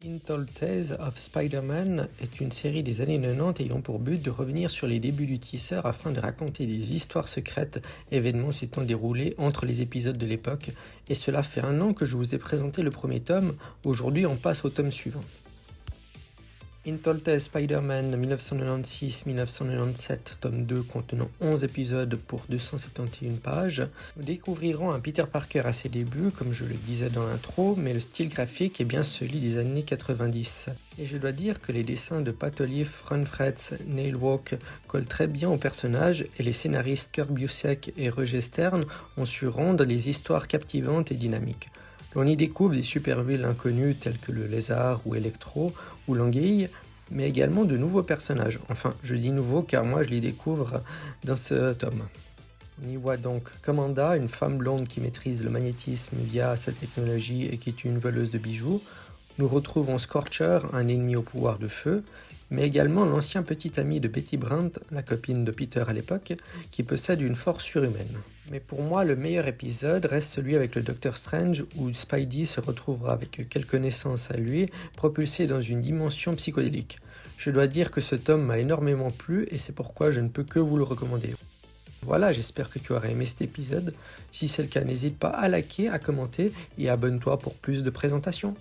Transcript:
Untold Tales of Spider-Man est une série des années 90 ayant pour but de revenir sur les débuts du tisseur afin de raconter des histoires secrètes, événements s'étant déroulés entre les épisodes de l'époque, et cela fait 1 an que je vous ai présenté le premier tome. Aujourd'hui on passe au tome suivant. Untold Tales Spider-Man 1996-1997, tome 2 contenant 11 épisodes pour 271 pages. Nous découvrirons un Peter Parker à ses débuts, comme je le disais dans l'intro, mais le style graphique est bien celui des années 90. Et je dois dire que les dessins de Pat Olliffe, Ron Fretz, Neil Walk collent très bien au personnage, et les scénaristes Kurt Busiek et Roger Stern ont su rendre les histoires captivantes et dynamiques. L'on y découvre des super-vilains inconnus tels que le Lézard ou Electro ou l'Anguille, mais également de nouveaux personnages. Enfin, je dis nouveaux car moi je les découvre dans ce tome. On y voit donc Commanda, une femme blonde qui maîtrise le magnétisme via sa technologie et qui est une voleuse de bijoux. Nous retrouvons Scorcher, un ennemi au pouvoir de feu, mais également l'ancien petit ami de Betty Brant, la copine de Peter à l'époque, qui possède une force surhumaine. Mais pour moi, le meilleur épisode reste celui avec le Docteur Strange, où Spidey se retrouvera avec quelques connaissances à lui, propulsé dans une dimension psychédélique. Je dois dire que ce tome m'a énormément plu, et c'est pourquoi je ne peux que vous le recommander. Voilà, j'espère que tu auras aimé cet épisode. Si c'est le cas, n'hésite pas à liker, à commenter, et abonne-toi pour plus de présentations.